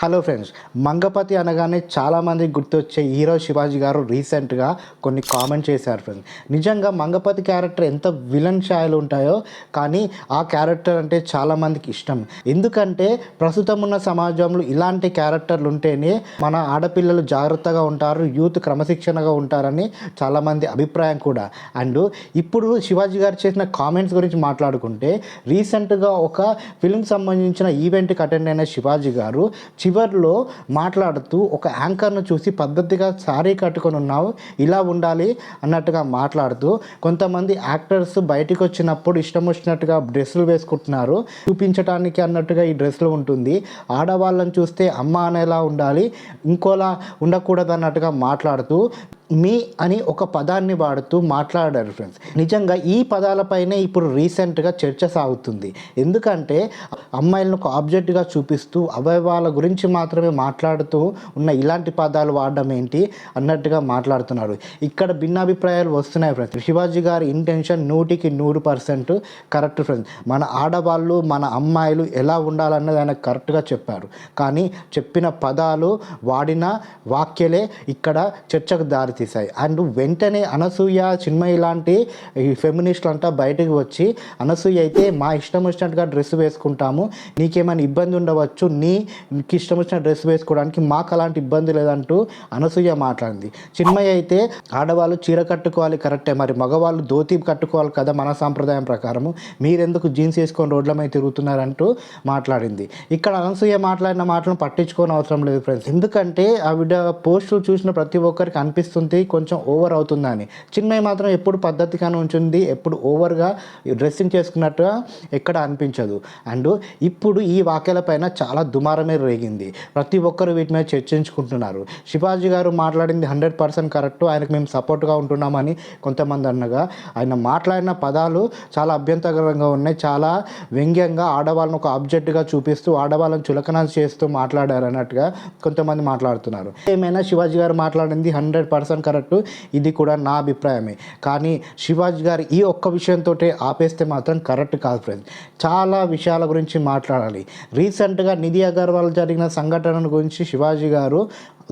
Hello friends, Mangapathi అనగానే చాలామందికి గుర్తొచ్చే హీరో శివాజీ గారు రీసెంట్గా కొన్ని కామెంట్ చేశారు ఫ్రెండ్స్. నిజంగా మంగపతి క్యారెక్టర్ ఎంత విలన్ ఛాయలు ఉంటాయో కానీ ఆ క్యారెక్టర్ అంటే చాలామందికి ఇష్టం. ఎందుకంటే ప్రస్తుతం ఉన్న సమాజంలో ఇలాంటి క్యారెక్టర్లు ఉంటేనే మన ఆడపిల్లలు జాగ్రత్తగా ఉంటారు, యూత్ క్రమశిక్షణగా ఉంటారని చాలామంది అభిప్రాయం కూడా. అండ్ ఇప్పుడు శివాజీ గారు చేసిన కామెంట్స్ గురించి మాట్లాడుకుంటే, రీసెంట్గా ఒక ఫిల్మ్ సంబంధించిన ఈవెంట్కి అటెండ్ అయిన శివాజీ గారు చివర్లో మాట్లాడుతూ ఒక యాంకర్ను చూసి పద్ధతిగా శారీ కట్టుకొని ఉన్నావు, ఇలా ఉండాలి అన్నట్టుగా మాట్లాడుతూ, కొంతమంది యాక్టర్స్ బయటికి వచ్చినప్పుడు ఇష్టం వచ్చినట్టుగా డ్రెస్సులు వేసుకుంటున్నారు, చూపించడానికి అన్నట్టుగా ఈ డ్రెస్సులు ఉంటుంది, ఆడవాళ్ళని చూస్తే అమ్మ అనేలా ఉండాలి, ఇంకోలా ఉండకూడదు అన్నట్టుగా మాట్లాడుతూ మీ అని ఒక పదాన్ని వాడుతూ మాట్లాడారు ఫ్రెండ్స్. నిజంగా ఈ పదాలపైనే ఇప్పుడు రీసెంట్గా చర్చ సాగుతుంది. ఎందుకంటే అమ్మాయిలను ఒక ఆబ్జెక్ట్గా చూపిస్తూ అవయవాల గురించి మాత్రమే మాట్లాడుతూ ఉన్న ఇలాంటి పదాలు వాడడం ఏంటి అన్నట్టుగా మాట్లాడుతున్నారు. ఇక్కడ భిన్నాభిప్రాయాలు వస్తున్నాయి ఫ్రెండ్స్. శివాజీ గారి ఇంటెన్షన్ 100% కరెక్ట్ ఫ్రెండ్స్. మన ఆడవాళ్ళు, మన అమ్మాయిలు ఎలా ఉండాలన్నది ఆయన కరెక్ట్గా చెప్పారు. కానీ చెప్పిన పదాలు, వాడిన వాక్యలే ఇక్కడ చర్చకు దారి తీశాయి. అండ్ వెంటనే అనసూయ, చిన్మయి లాంటి ఈ ఫెమినిస్టులు అంతా బయటకు వచ్చి, అనసూయ అయితే మా ఇష్టం వచ్చినట్టుగా డ్రెస్ వేసుకుంటాము, నీకేమైనా ఇబ్బంది ఉండవచ్చు, నీకు ఇష్టం వచ్చిన డ్రెస్ వేసుకోవడానికి, మాకు అలాంటి ఇబ్బంది లేదంటూ అనసూయ మాట్లాడింది. చిన్మయి అయితే ఆడవాళ్ళు చీర కట్టుకోవాలి కరెక్టే, మరి మగవాళ్ళు ధోతి కట్టుకోవాలి కదా మన సాంప్రదాయం ప్రకారము, మీరెందుకు జీన్స్ వేసుకొని రోడ్ల మీద తిరుగుతున్నారంటూ మాట్లాడింది. ఇక్కడ అనసూయ మాట్లాడిన మాటలను పట్టించుకోని అవసరం లేదు ఫ్రెండ్స్. ఎందుకంటే ఆవిడ పోస్టులు చూసిన ప్రతి ఒక్కరికి అనిపిస్తుంది కొంచెం ఓవర్ అవుతుందని. చిన్మయి మాత్రం ఎప్పుడు పద్ధతిగానే ఉంచుంది, ఎప్పుడు ఓవర్గా డ్రెస్సింగ్ చేసుకున్నట్టుగా ఎక్కడ అనిపించదు. అండ్ ఇప్పుడు ఈ వాక్యాలపైన చాలా దుమారమే రేగింది. ప్రతి ఒక్కరు వీటి మీద చర్చించుకుంటున్నారు. శివాజీ గారు మాట్లాడింది 100% కరెక్ట్, ఆయనకు మేము సపోర్ట్గా ఉంటున్నామని కొంతమంది అనగా, ఆయన మాట్లాడిన పదాలు చాలా అభ్యంతరకరంగా ఉన్నాయి, చాలా వ్యంగ్యంగా ఆడవాళ్ళను ఒక ఆబ్జెక్ట్గా చూపిస్తూ, ఆడవాళ్ళని చులకన చేస్తూ మాట్లాడారు అన్నట్టుగా కొంతమంది మాట్లాడుతున్నారు. ఏమైనా శివాజీ గారు మాట్లాడింది 100% కరెక్ట్, ఇది కూడా నా అభిప్రాయమే. కానీ శివాజీ గారు ఈ ఒక్క విషయంతో ఆపేస్తే మాత్రం కరెక్ట్ కాదు ఫ్రెండ్స్. చాలా విషయాల గురించి మాట్లాడాలి. రీసెంట్గా నిధి అగర్వాల్ జరిగిన సంఘటన గురించి శివాజీ గారు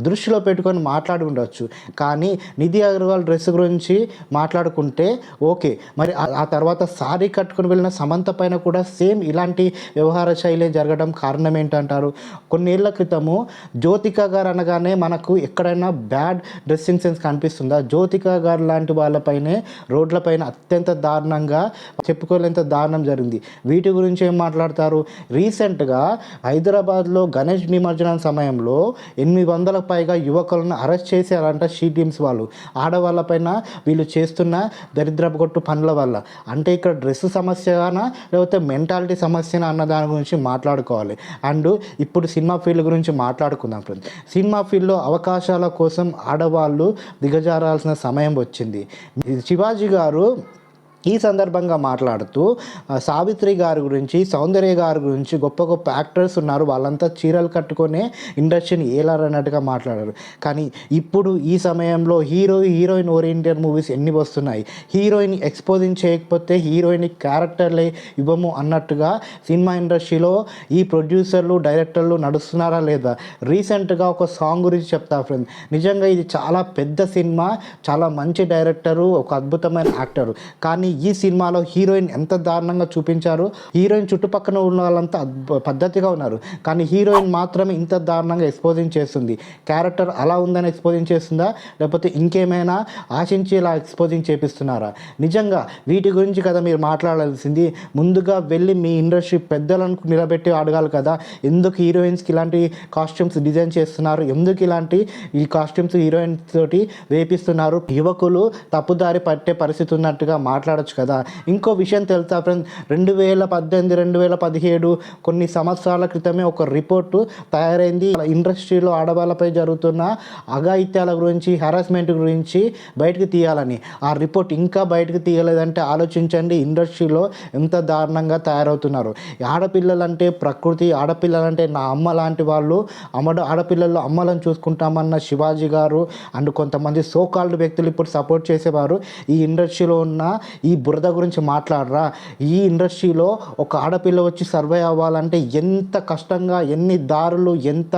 దృష్టిలో పెట్టుకొని మాట్లాడి ఉండవచ్చు. కానీ నిధి అగర్వాల్ డ్రెస్ గురించి మాట్లాడుకుంటే ఓకే, మరి ఆ తర్వాత సారీ కట్టుకుని వెళ్ళిన సమంత పైన కూడా సేమ్ ఇలాంటి వ్యవహార శైలి జరగడం కారణం ఏంటంటారు? కొన్నేళ్ల క్రితము జ్యోతిక గారు అనగానే మనకు ఎక్కడైనా బ్యాడ్ డ్రెస్సింగ్ సెన్స్ కనిపిస్తుందా? జ్యోతిక గారు లాంటి వాళ్ళపైనే రోడ్లపైన అత్యంత దారుణంగా, చెప్పుకోలేంత దారుణం జరిగింది. వీటి గురించి ఏం మాట్లాడతారు? రీసెంట్గా హైదరాబాద్లో గణేష్ నిమజ్జనం సమయంలో 800 పైగా యువకులను అరెస్ట్ చేశారంట షీ టీమ్స్ వాళ్ళు, ఆడవాళ్ళపైన వీళ్ళు చేస్తున్న దరిద్రపు కొట్టు పనుల వల్ల. అంటే ఇక్కడ డ్రెస్ సమస్యనా లేకపోతే మెంటాలిటీ సమస్యనా అన్న దాని గురించి మాట్లాడుకోవాలి. అండ్ ఇప్పుడు సినిమా ఫీల్డ్ గురించి మాట్లాడుకుందాం ఫ్రెండ్స్. సినిమా ఫీల్డ్లో అవకాశాల కోసం ఆడవాళ్ళు దిగజారాల్సిన సమయం వచ్చింది. శివాజీ గారు ఈ సందర్భంగా మాట్లాడుతూ సావిత్రి గారి గురించి, సౌందర్య గారి గురించి, గొప్ప గొప్ప యాక్టర్స్ ఉన్నారు, వాళ్ళంతా చీరలు కట్టుకొనే ఇండస్ట్రీని ఏలారన్నట్టుగా మాట్లాడారు. కానీ ఇప్పుడు ఈ సమయంలో హీరోయిన్ ఓరియంటెడ్ మూవీస్ ఎన్ని వస్తున్నాయి, హీరోయిన్ ఎక్స్పోజింగ్ చేయకపోతే హీరోయిన్ క్యారెక్టర్లే ఇవ్వము అన్నట్టుగా సినిమా ఇండస్ట్రీలో ఈ ప్రొడ్యూసర్లు, డైరెక్టర్లు నడుస్తున్నారా లేదా? రీసెంట్గా ఒక సాంగ్ గురించి చెప్తా ఫ్రెండ్. నిజంగా ఇది చాలా పెద్ద సినిమా, చాలా మంచి డైరెక్టరు, ఒక అద్భుతమైన యాక్టరు. కానీ ఈ సినిమాలో హీరోయిన్ ఎంత దారుణంగా చూపించారు. హీరోయిన్ చుట్టుపక్కల ఉన్న వాళ్ళంతా పద్ధతిగా ఉన్నారు, కానీ హీరోయిన్ మాత్రమే ఇంత దారుణంగా ఎక్స్పోజింగ్ చేస్తుంది. క్యారెక్టర్ అలా ఉందని ఎక్స్పోజింగ్ చేస్తుందా, లేకపోతే ఇంకేమైనా ఆశించి ఇలా ఎక్స్పోజింగ్ చేపిస్తున్నారా? నిజంగా వీటి గురించి కదా మీరు మాట్లాడాల్సింది. ముందుగా వెళ్ళి మీ ఇండస్ట్రీ పెద్దలను నిలబెట్టి అడగాలి కదా, ఎందుకు హీరోయిన్స్కి ఇలాంటి కాస్ట్యూమ్స్ డిజైన్ చేస్తున్నారు, ఎందుకు ఇలాంటి ఈ కాస్ట్యూమ్స్ హీరోయిన్స్ తోటి వేపిస్తున్నారు, యువకులు తప్పుదారి పట్టే పరిస్థితి ఉన్నట్టుగా మాట్లాడచ్చు కదా. ఇంకో విషయం తెలుసా ఫ్రెండ్స్, 2018, 2017 కొన్ని సంవత్సరాల క్రితమే ఒక రిపోర్టు తయారైంది. ఇండస్ట్రీలో ఆడవాళ్ళపై జరుగుతున్న అఘాయిత్యాల గురించి, హెరాస్మెంట్ గురించి బయటకు తీయాలని. ఆ రిపోర్ట్ ఇంకా బయటకు తీయలేదంటే ఆలోచించండి ఇండస్ట్రీలో ఎంత దారుణంగా తయారవుతున్నారు. ఆడపిల్లలంటే ప్రకృతి, ఆడపిల్లలంటే నా అమ్మ లాంటి వాళ్ళు, ఆడపిల్లల్లో అమ్మలను చూసుకుంటామన్న శివాజీ గారు అండ్ కొంతమంది సోకాల్డ్ వ్యక్తులు ఇప్పుడు సపోర్ట్ చేసేవారు ఈ ఇండస్ట్రీలో ఉన్న ఈ ఈ బురద గురించి మాట్లాడరా? ఈ ఇండస్ట్రీలో ఒక ఆడపిల్ల వచ్చి సర్వే అవ్వాలంటే ఎంత కష్టంగా, ఎన్ని దారులు, ఎంత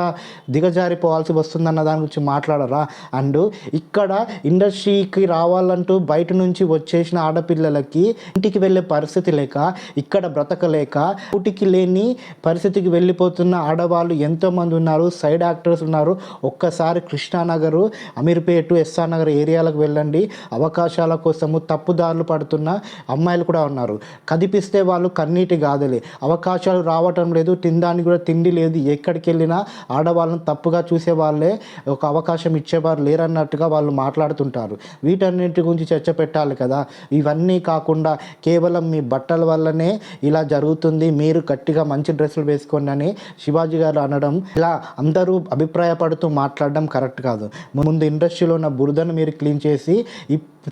దిగజారిపోవాల్సి వస్తుందన్న దాని గురించి మాట్లాడరా? అండ్ ఇక్కడ ఇండస్ట్రీకి రావాలంటూ బయట నుంచి వచ్చేసిన ఆడపిల్లలకి ఇంటికి వెళ్ళే పరిస్థితి లేక, ఇక్కడ బ్రతకలేక ఊటికి లేని పరిస్థితికి వెళ్ళిపోతున్న ఆడవాళ్ళు ఎంతోమంది ఉన్నారు. సైడ్ యాక్టర్స్ ఉన్నారు. ఒక్కసారి కృష్ణానగర్, అమీర్పేట, ఎస్ఆర్ నగర్ ఏరియాలకు వెళ్ళండి. అవకాశాల కోసము తప్పుదారులు పడుతున్న అమ్మాయిలు కూడా ఉన్నారు. కదిపిస్తే వాళ్ళు కన్నీటి గాథలే. అవకాశాలు రావటం లేదు, తినడానికి కూడా తిండి లేదు. ఎక్కడికి వెళ్ళినా ఆడవాళ్ళని తప్పుగా చూసే వాళ్ళే, ఒక అవకాశం ఇచ్చేవారు లేరన్నట్టుగా వాళ్ళు మాట్లాడుతుంటారు. వీటన్నిటి గురించి చర్చ పెట్టాలి కదా. ఇవన్నీ కాకుండా కేవలం మీ బట్టల వల్లనే ఇలా జరుగుతుంది, మీరు గట్టిగా మంచి డ్రెస్సులు వేసుకోండి అని శివాజీ గారు అనడం, ఇలా అందరూ అభిప్రాయపడుతూ మాట్లాడడం కరెక్ట్ కాదు. ముందు ఇండస్ట్రీలో ఉన్న బురదను మీరు క్లీన్ చేసి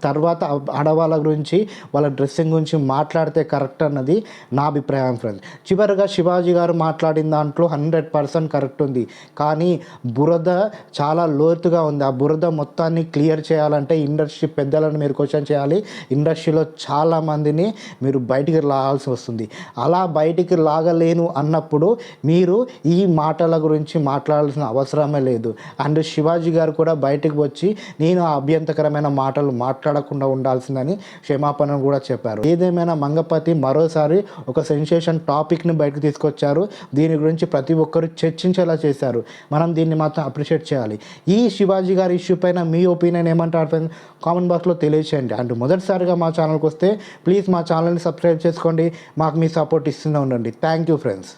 తర్వాత ఆడవాళ్ళ గురించి, వాళ్ళ డ్రెస్సింగ్ గురించి మాట్లాడితే కరెక్ట్ అన్నది నా అభిప్రాయం ఫ్రెండ్స్. చివరిగా శివాజీ గారు మాట్లాడిన దాంట్లో 100% కరెక్ట్ ఉంది. కానీ బురద చాలా లోతుగా ఉంది. ఆ బురద మొత్తాన్ని క్లియర్ చేయాలంటే ఇండస్ట్రీ పెద్దలను మీరు క్వశ్చన్ చేయాలి. ఇండస్ట్రీలో చాలామందిని మీరు బయటికి లాగాల్సి వస్తుంది. అలా బయటికి లాగలేను అన్నప్పుడు మీరు ఈ మాటల గురించి మాట్లాడాల్సిన అవసరమే లేదు. అండ్ శివాజీ గారు కూడా బయటకు వచ్చి నేను ఆ అభ్యంతరకరమైన మాటలు మాట్లాడకుండా ఉండాల్సిందని క్షమాపణ కూడా చెప్పారు. ఏదేమైనా మంగపతి మరోసారి ఒక సెన్సేషన్ టాపిక్ని బయటకు తీసుకొచ్చారు. దీని గురించి ప్రతి ఒక్కరు చర్చించేలా చేశారు. మనం దీన్ని మాత్రం అప్రిషియేట్ చేయాలి. ఈ శివాజీ గారి ఇష్యూ పైన మీ ఒపీనియన్ ఏమంటారు కామెంట్ బాక్స్లో తెలియచేయండి. అండ్ మొదటిసారిగా మా ఛానల్కి వస్తే ప్లీజ్ మా ఛానల్ని సబ్స్క్రైబ్ చేసుకోండి. మాకు మీ సపోర్ట్ ఇస్తూనే ఉండండి. Thank you friends.